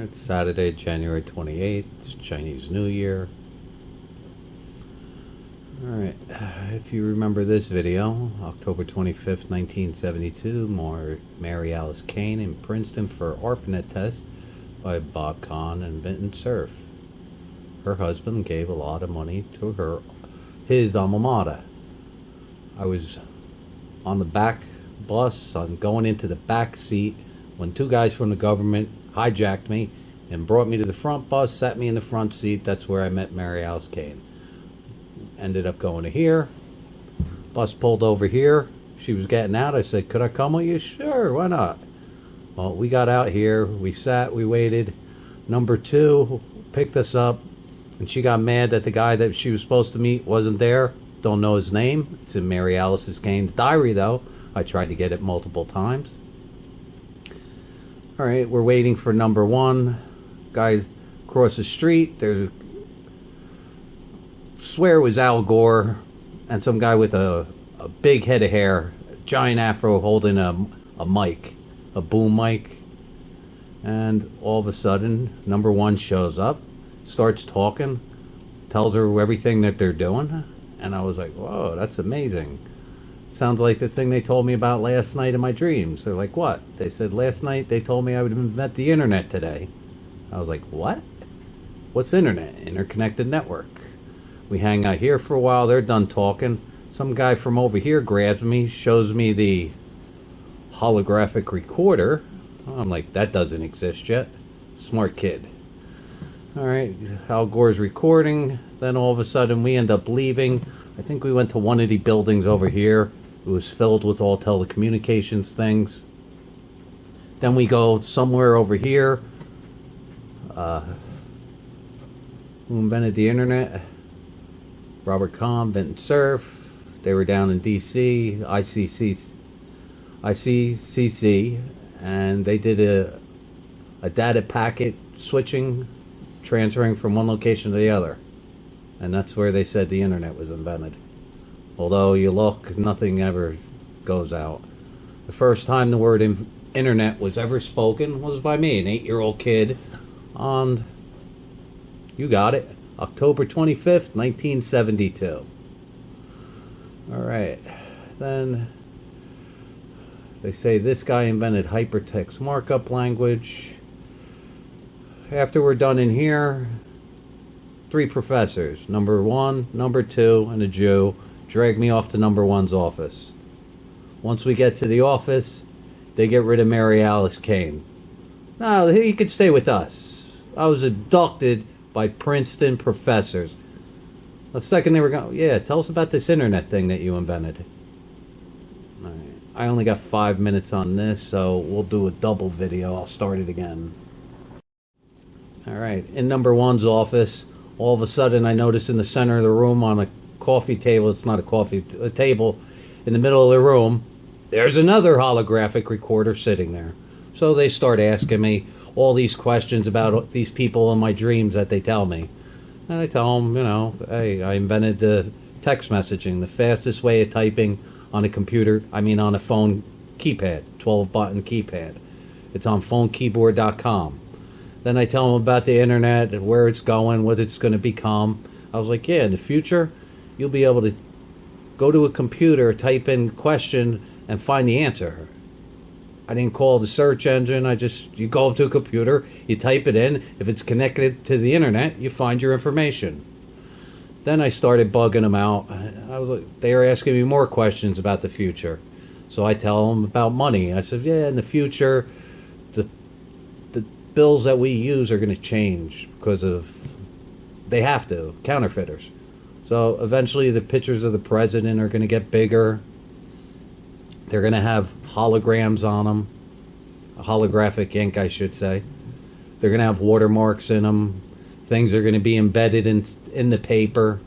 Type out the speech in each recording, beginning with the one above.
It's Saturday, January 28th. It's Chinese New Year. Alright, if you remember this video, October 25th, 1972, Mary Alice Kane in Princeton for ARPANET test by Bob Kahn and Invention Surf. Her husband gave a lot of money to his alma mater. I was on the back bus, going into the back seat, when two guys from the government hijacked me and brought me to the front bus, sat me in the front seat. That's where I met Mary Alice Kane. Ended up going to here. Bus pulled over here. She was getting out. I said, could I come with you? Sure, why not? Well, we got out here. We sat, we waited. Number 2 picked us up, and she got mad that the guy that she was supposed to meet wasn't there. Don't know his name. It's in Mary Alice Kane's diary, though. I tried to get it multiple times. All right, we're waiting for number 1. Guy across the street. There's swear it was Al Gore and some guy with a big head of hair, a giant afro, holding a mic, a boom mic. And all of a sudden, number 1 shows up, starts talking, tells her everything that they're doing. And I was like, whoa, that's amazing. Sounds like the thing they told me about last night in my dreams. They're like, what? They said, last night they told me I would invent the internet today. I was like, what? What's internet? Interconnected network. We hang out here for a while. They're done talking. Some guy from over here grabs me, shows me the holographic recorder. I'm like, that doesn't exist yet. Smart kid. All right, Al Gore's recording. Then all of a sudden we end up leaving. I think we went to one of the buildings over here. It was filled with all telecommunications things. Then we go somewhere over here. Who invented the internet? Robert Kahn, Invention Surf. They were down in DC, ICCC, and they did a data packet switching, transferring from one location to the other. And that's where they said the internet was invented. Although you look, nothing ever goes out. The first time the word internet was ever spoken was by me, an 8-year-old kid, on, you got it, October 25th, 1972. Alright, then they say this guy invented hypertext markup language. After we're done in here, 3 professors, number 1, number 2, and a Jew, drag me off to number 1's office. Once we get to the office, they get rid of Mary Alice Kane. No, he could stay with us. I was abducted by Princeton professors. The second they were going, yeah, tell us about this internet thing that you invented. All right. I only got 5 minutes on this, so we'll do a double video. I'll start it again. All right, in number 1's office, all of a sudden I notice in the center of the room on a coffee table, it's not a table, in the middle of the room, there's another holographic recorder sitting there. So they start asking me all these questions about these people in my dreams that they tell me. And I tell them, you know, hey, I invented the text messaging, the fastest way of typing on a computer, on a phone keypad, 12-button keypad. It's on phonekeyboard.com. Then I tell them about the internet, where it's going, what it's going to become. I was like, yeah, in the future, you'll be able to go to a computer, type in question, and find the answer. I didn't call the search engine. You go up to a computer, you type it in. If it's connected to the internet, you find your information. Then I started bugging them out. They were asking me more questions about the future. So I tell them about money. I said, yeah, in the future, the bills that we use are going to change because they have to, counterfeiters. So eventually the pictures of the president are going to get bigger. They're going to have holograms on them. A holographic ink, I should say. They're going to have watermarks in them. Things are going to be embedded in the paper.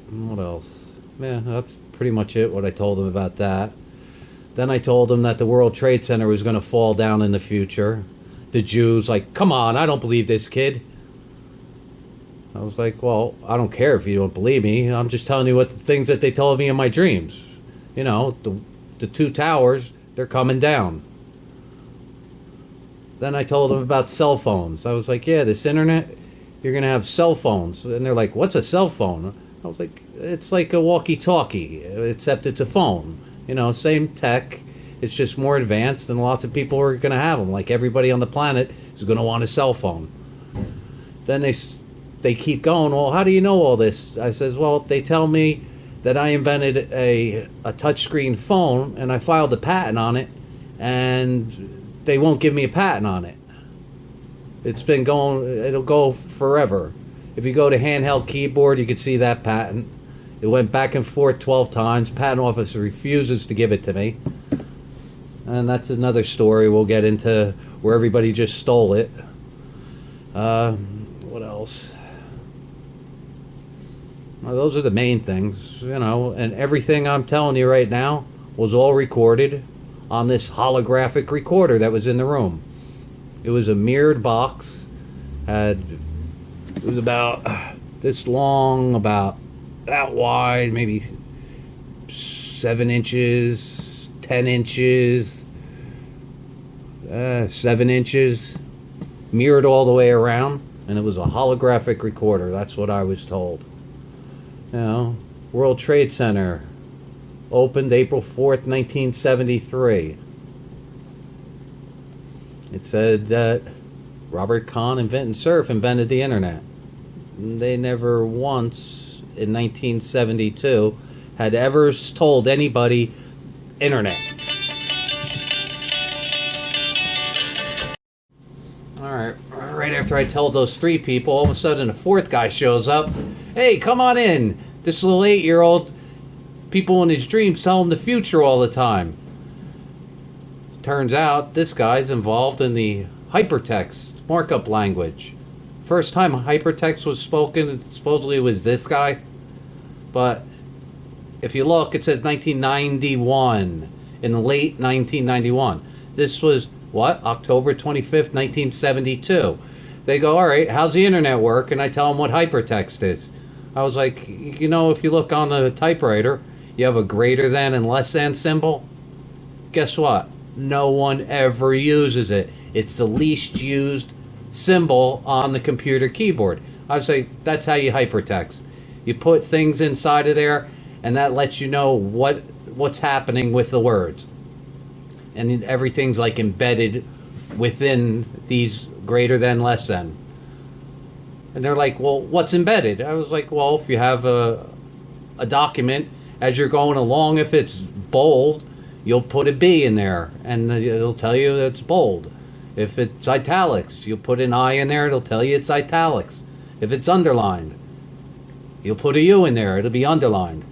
What else? Yeah, that's pretty much it, what I told them about that. Then I told them that the World Trade Center was going to fall down in the future. The Jews, like, come on, I don't believe this kid. I was like, well, I don't care if you don't believe me. I'm just telling you what the things that they told me in my dreams. You know, the 2 towers, they're coming down. Then I told them about cell phones. I was like, yeah, this internet, you're going to have cell phones. And they're like, what's a cell phone? I was like, it's like a walkie-talkie, except it's a phone. You know, same tech. It's just more advanced, and lots of people are going to have them. Like everybody on the planet is going to want a cell phone. Then they keep going, well, how do you know all this? I says, well, they tell me that I invented a touchscreen phone, and I filed a patent on it, and they won't give me a patent on it. It's been going, it'll go forever. If you go to handheld keyboard, you can see that patent. It went back and forth 12 times. Patent office refuses to give it to me. And that's another story we'll get into, where everybody just stole it. What else? Well, those are the main things, you know, and everything I'm telling you right now was all recorded on this holographic recorder that was in the room. It was a mirrored box. It was about this long, about that wide, maybe 7 inches, 10 inches, 7 inches, mirrored all the way around, and it was a holographic recorder. That's what I was told. You know, World Trade Center opened April 4th, 1973. It said that Robert Kahn and Vinton Cerf invented the internet. They never once, in 1972, had ever told anybody internet. Alright, right after I told those 3 people, all of a sudden a 4th guy shows up. Hey, come on in. This little 8-year-old, people in his dreams tell him the future all the time. Turns out this guy's involved in the hypertext markup language. First time hypertext was spoken, supposedly it was this guy. But if you look, it says 1991, in the late 1991. This was, what, October 25th, 1972. They go, all right, how's the internet work? And I tell them what hypertext is. I was like, you know, if you look on the typewriter, you have a greater than and less than symbol. Guess what? No one ever uses it. It's the least used symbol on the computer keyboard. I would say that's how you hypertext. You put things inside of there, and that lets you know what's happening with the words. And everything's like embedded within these greater than, less than. And they're like, well, what's embedded? I was like, well, if you have a document, as you're going along, if it's bold, you'll put a B in there, and it'll tell you that it's bold. If it's italics, you'll put an I in there, it'll tell you it's italics. If it's underlined, you'll put a U in there, it'll be underlined.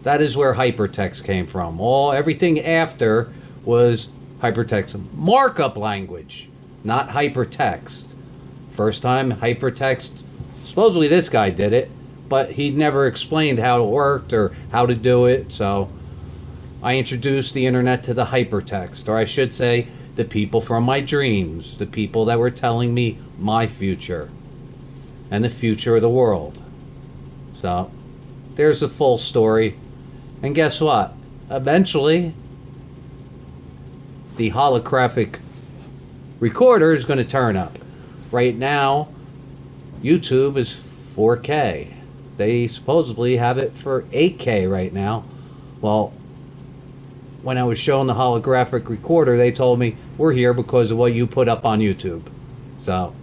That is where hypertext came from. Everything after was hypertext markup language, not hypertext. First time hypertext, supposedly this guy did it, but he never explained how it worked or how to do it, so I introduced the internet to the hypertext, or I should say, the people from my dreams, the people that were telling me my future and the future of the world. So, there's a full story. And guess what? Eventually, the holographic recorder is going to turn up. Right now, YouTube is 4K. They supposedly have it for 8K right now. Well, when I was shown the holographic recorder, they told me, we're here because of what you put up on YouTube. So,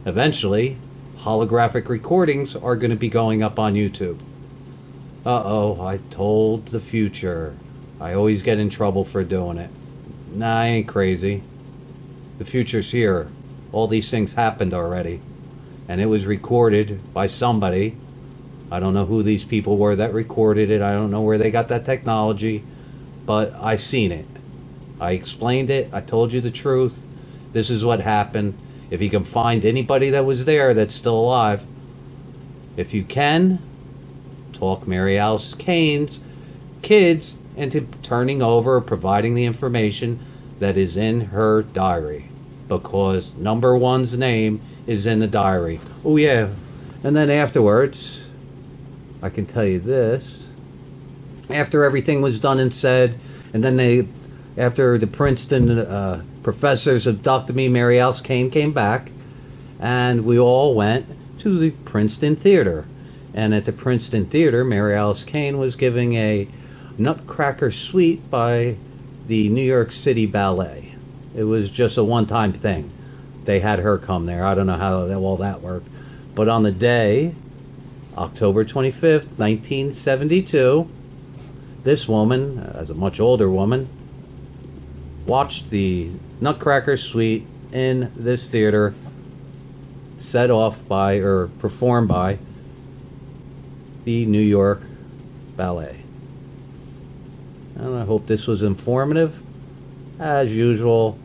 eventually, holographic recordings are going to be going up on YouTube. Uh-oh, I told the future. I always get in trouble for doing it. Nah, I ain't crazy. The future's here. All these things happened already. And it was recorded by somebody. I don't know who these people were that recorded it. I don't know where they got that technology. But I seen it. I explained it. I told you the truth. This is what happened. If you can find anybody that was there that's still alive, if you can, talk Mary Alice Kane's kids into turning over, providing the information that is in her diary. Because number 1's name is in the diary. Oh yeah. And then afterwards, I can tell you this. After everything was done and said, and then they After the Princeton professors abducted me, Mary Alice Kane came back, and we all went to the Princeton Theater. And at the Princeton Theater, Mary Alice Kane was giving a Nutcracker Suite by the New York City Ballet. It was just a one-time thing. They had her come there. I don't know how all that worked. But on the day, October 25th, 1972, this woman, as a much older woman, watched the Nutcracker Suite in this theater, set off by, or performed by, the New York Ballet. And I hope this was informative. As usual,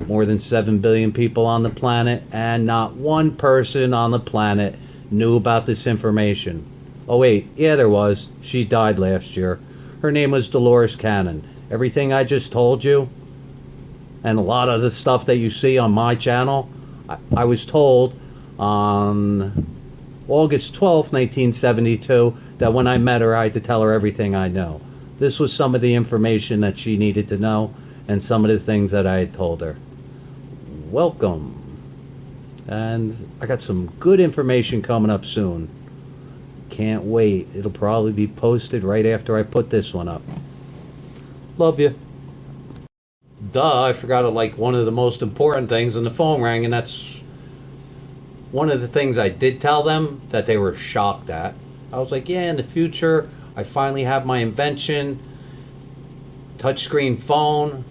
more than 7 billion people on the planet, and not one person on the planet knew about this information. Oh wait, yeah, there was. She died last year. Her name was Dolores Cannon. Everything I just told you, and a lot of the stuff that you see on my channel, I was told on August 12th, 1972, that when I met her, I had to tell her everything I know. This was some of the information that she needed to know, and some of the things that I had told her. Welcome. And I got some good information coming up soon. Can't wait. It'll probably be posted right after I put this one up. Love you. Duh, I forgot like one of the most important things, and the phone rang, and that's one of the things I did tell them that they were shocked at. I was like, yeah, in the future, I finally have my invention, touchscreen phone,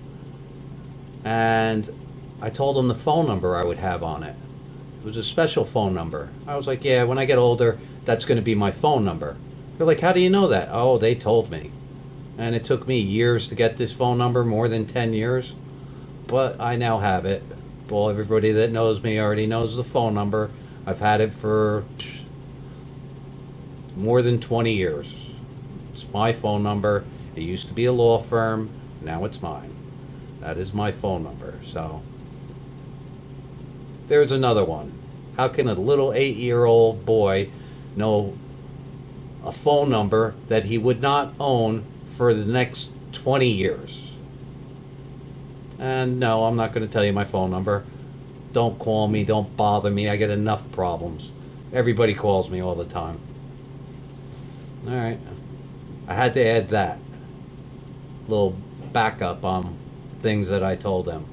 and I told them the phone number I would have on it. It was a special phone number. I was like, yeah, when I get older, that's going to be my phone number. They're like, how do you know that? Oh, they told me. And it took me years to get this phone number, more than 10 years. But I now have it. Well, everybody that knows me already knows the phone number. I've had it for more than 20 years. It's my phone number. It used to be a law firm. Now it's mine. That is my phone number. So there's another one. How can a little 8-year-old boy know a phone number that he would not own for the next 20 years? And no, I'm not going to tell you my phone number. Don't call me. Don't bother me. I get enough problems. Everybody calls me all the time. All right. I had to add that little backup on things that I told them.